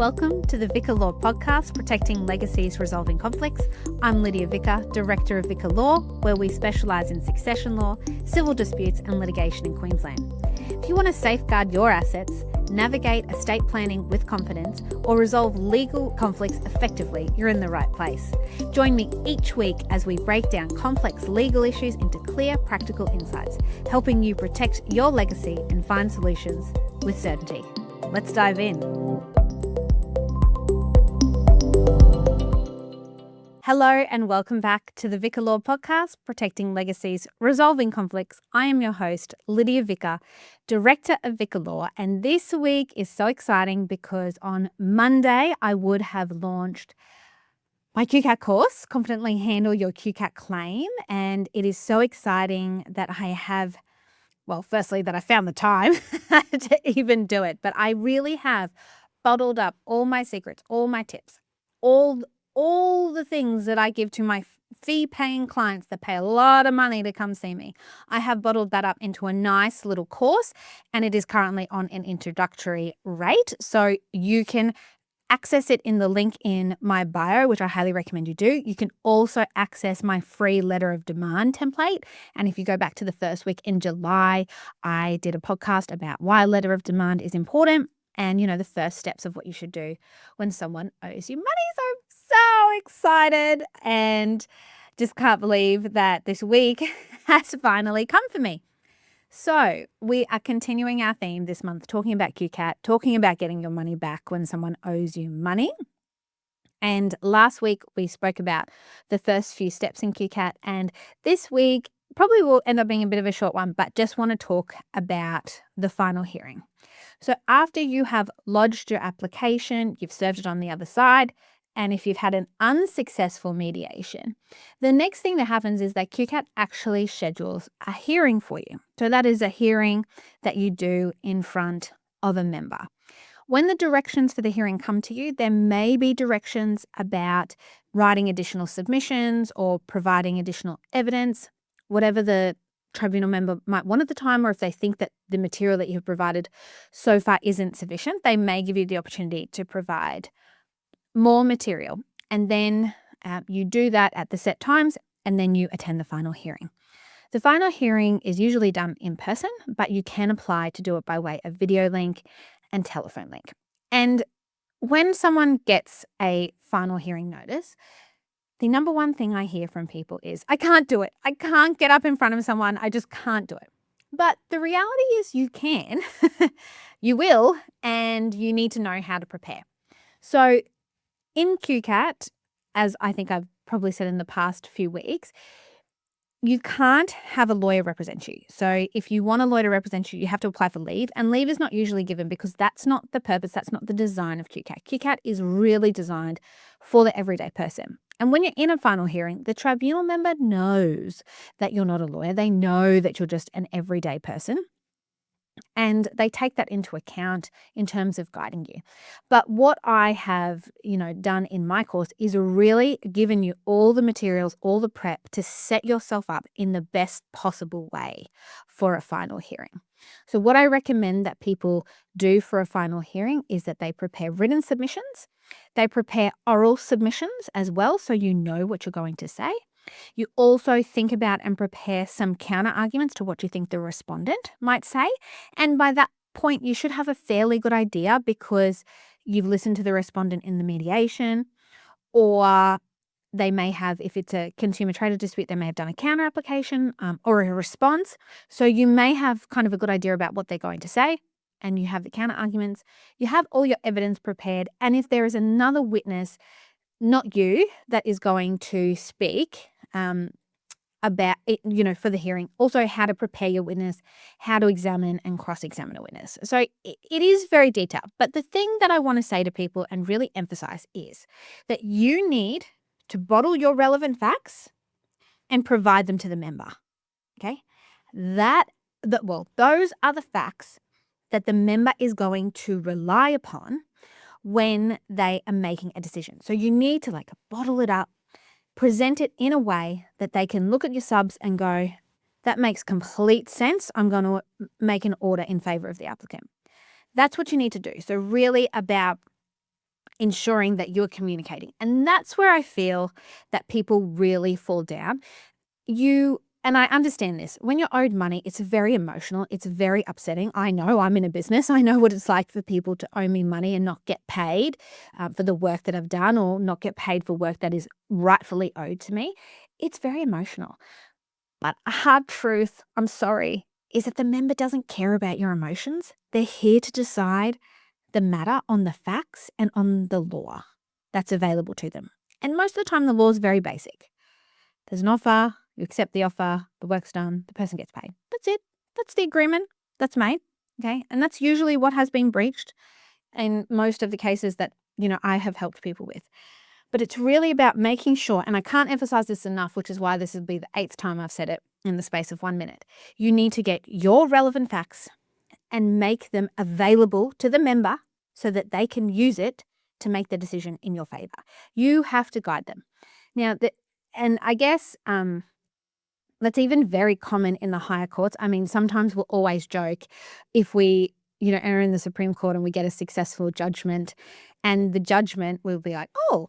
Welcome to the Vicca Law podcast, Protecting Legacies, Resolving Conflicts. I'm Lidia Vicca, Director of Vicca Law, where we specialise in succession law, civil disputes and litigation in Queensland. If you want to safeguard your assets, navigate estate planning with confidence, or resolve legal conflicts effectively, you're in the right place. Join me each week as we break down complex legal issues into clear, practical insights, helping you protect your legacy and find solutions with certainty. Let's dive in. Hello and welcome back to the Vicca Law podcast, Protecting Legacies, Resolving Conflicts. I am your host, Lidia Vicca, Director of Vicca Law, and this week is so exciting because on Monday I would have launched my QCAT course, Confidently Handle Your QCAT Claim, and it is so exciting that I have, well, firstly, that I found the time to even do it, but I really have bottled up all my secrets, all my tips, all the things that I give to my fee-paying clients that pay a lot of money to come see me. I have bottled that up into a nice little course, and it is currently on an introductory rate. So you can access it in the link in my bio, which I highly recommend you do. You can also access my free letter of demand template. And if you go back to the first week in July, I did a podcast about why letter of demand is important and, the first steps of what you should do when someone owes you money. So excited and just can't believe that this week has finally come for me. So we are continuing our theme this month, talking about QCAT, talking about getting your money back when someone owes you money. And last week we spoke about the first few steps in QCAT, and this week probably will end up being a bit of a short one, but just want to talk about the final hearing. So after you have lodged your application, you've served it on the other side, and if you've had an unsuccessful mediation, the next thing that happens is that QCAT actually schedules a hearing for you. So that is a hearing that you do in front of a member. When the directions for the hearing come to you, there may be directions about writing additional submissions or providing additional evidence, whatever the tribunal member might want at the time, or if they think that the material that you've provided so far isn't sufficient, they may give you the opportunity to provide more material, and then you do that at the set times, and then you attend the final hearing. The final hearing is usually done in person, but you can apply to do it by way of video link and telephone link. And when someone gets a final hearing notice, the number one thing I hear from people is, I can't do it. I can't get up in front of someone. I just can't do it. But the reality is you can, you will, and you need to know how to prepare. So in QCAT, as I think I've probably said in the past few weeks, you can't have a lawyer represent you. So if you want a lawyer to represent you, you have to apply for leave, and leave is not usually given because that's not the purpose, that's not the design of QCAT. QCAT is really designed for the everyday person. And when you're in a final hearing, the tribunal member knows that you're not a lawyer. They know that you're just an everyday person. And they take that into account in terms of guiding you. But what I have, done in my course is really given you all the materials, all the prep to set yourself up in the best possible way for a final hearing. So what I recommend that people do for a final hearing is that they prepare written submissions. They prepare oral submissions as well, so you know what you're going to say. You also think about and prepare some counter arguments to what you think the respondent might say. And by that point, you should have a fairly good idea because you've listened to the respondent in the mediation, or they may have, if it's a consumer trader dispute, they may have done a counter application or a response. So you may have kind of a good idea about what they're going to say, and you have the counter arguments. You have all your evidence prepared. And if there is another witness, not you, that is going to speak about it, for the hearing. Also, how to prepare your witness, how to examine and cross-examine a witness. So it is very detailed. But the thing that I want to say to people and really emphasize is that you need to bottle your relevant facts and provide them to the member. Okay? Those are the facts that the member is going to rely upon when they are making a decision. So you need to bottle it up, present it in a way that they can look at your subs and go, that makes complete sense. I'm going to make an order in favor of the applicant. That's what you need to do. So really about ensuring that you're communicating. And that's where I feel that people really fall down. And I understand this. When you're owed money, it's very emotional. It's very upsetting. I know, I'm in a business. I know what it's like for people to owe me money and not get paid for the work that I've done, or not get paid for work that is rightfully owed to me. It's very emotional. But a hard truth, I'm sorry, is that the member doesn't care about your emotions. They're here to decide the matter on the facts and on the law that's available to them. And most of the time, the law is very basic. There's an offer. You accept the offer, the work's done, the person gets paid. That's it. That's the agreement that's made. Okay. And that's usually what has been breached in most of the cases that, I have helped people with. But it's really about making sure, and I can't emphasize this enough, which is why this will be the 8th time I've said it in the space of 1 minute. You need to get your relevant facts and make them available to the member so that they can use it to make the decision in your favor. You have to guide them. Now, and I guess that's even very common in the higher courts. I mean, sometimes we'll always joke if we, are in the Supreme Court and we get a successful judgment, and the judgment will be like, oh,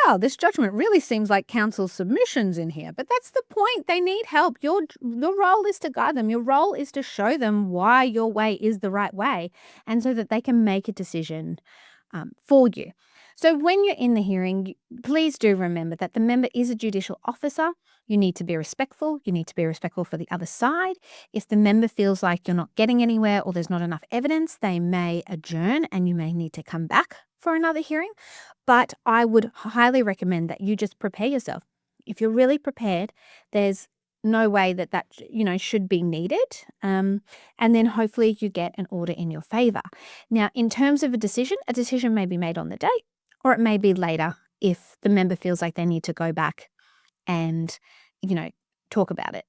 wow, this judgment really seems like counsel's submissions in here. But that's the point. They need help. Your role is to guide them. Your role is to show them why your way is the right way, and so that they can make a decision for you. So when you're in the hearing, please do remember that the member is a judicial officer. You need to be respectful. You need to be respectful for the other side. If the member feels like you're not getting anywhere or there's not enough evidence, they may adjourn and you may need to come back for another hearing. But I would highly recommend that you just prepare yourself. If you're really prepared, there's no way that should be needed. And then hopefully you get an order in your favor. Now, in terms of a decision may be made on the day, or it may be later if the member feels like they need to go back and, talk about it.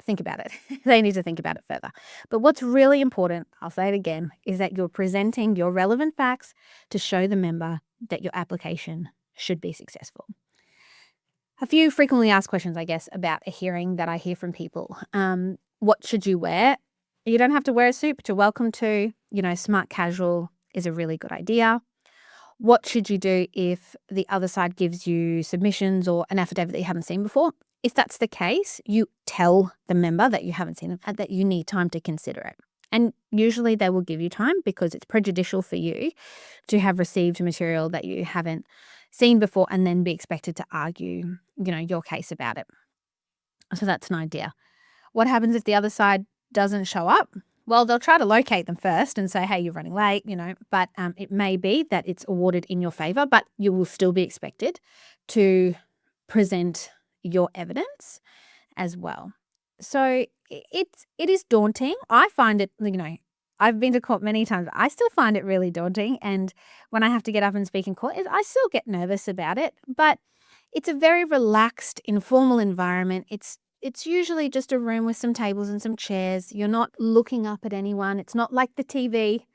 Think about it. They need to think about it further. But what's really important, I'll say it again, is that you're presenting your relevant facts to show the member that your application should be successful. A few frequently asked questions, I guess, about a hearing that I hear from people. What should you wear? You don't have to wear a suit, but you're welcome to. Smart casual is a really good idea. What should you do if the other side gives you submissions or an affidavit that you haven't seen before? If that's the case, you tell the member that you haven't seen it and that you need time to consider it. And usually they will give you time because it's prejudicial for you to have received material that you haven't seen before and then be expected to argue, your case about it. So that's an idea. What happens if the other side doesn't show up? Well, they'll try to locate them first and say, hey, you're running late, but it may be that it's awarded in your favor, but you will still be expected to present your evidence as well. So it is daunting. I find it, I've been to court many times. I still find it really daunting. And when I have to get up and speak in court, I still get nervous about it. But it's a very relaxed, informal environment. It's usually just a room with some tables and some chairs. You're not looking up at anyone. It's not like the TV.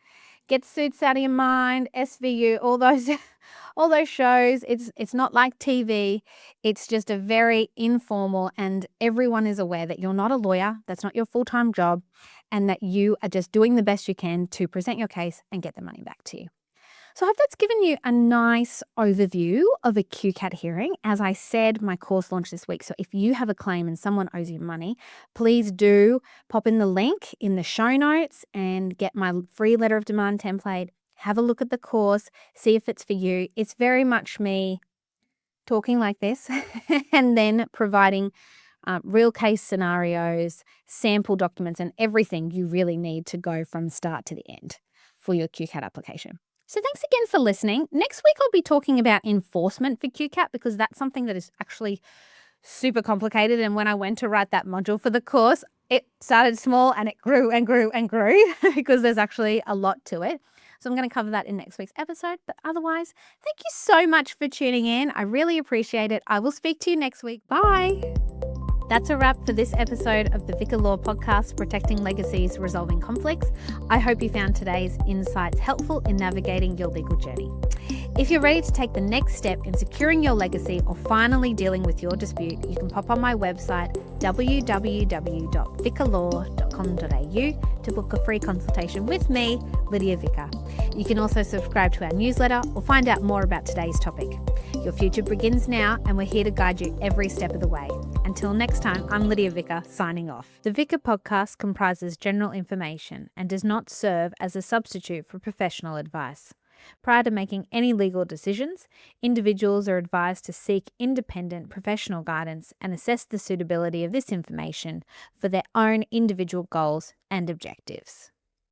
Get Suits Out of Your Mind, SVU, all those shows. It's not like TV. It's just a very informal, and everyone is aware that you're not a lawyer. That's not your full-time job, and that you are just doing the best you can to present your case and get the money back to you. So I hope that's given you a nice overview of a QCAT hearing. As I said, my course launched this week. So if you have a claim and someone owes you money, please do pop in the link in the show notes and get my free letter of demand template. Have a look at the course, see if it's for you. It's very much me talking like this and then providing real case scenarios, sample documents, and everything you really need to go from start to the end for your QCAT application. So thanks again for listening. Next week, I'll be talking about enforcement for QCAT because that's something that is actually super complicated. And when I went to write that module for the course, it started small and it grew and grew and grew because there's actually a lot to it. So I'm going to cover that in next week's episode. But otherwise, thank you so much for tuning in. I really appreciate it. I will speak to you next week. Bye. That's a wrap for this episode of the Vicca Law Podcast, Protecting Legacies, Resolving Conflicts. I hope you found today's insights helpful in navigating your legal journey. If you're ready to take the next step in securing your legacy or finally dealing with your dispute, you can pop on my website www.vicalaw.com.au to book a free consultation with me, Lidia Vicca. You can also subscribe to our newsletter or find out more about today's topic. Your future begins now, and we're here to guide you every step of the way. Until next time, I'm Lidia Vicca, signing off. The Vicca podcast comprises general information and does not serve as a substitute for professional advice. Prior to making any legal decisions, individuals are advised to seek independent professional guidance and assess the suitability of this information for their own individual goals and objectives.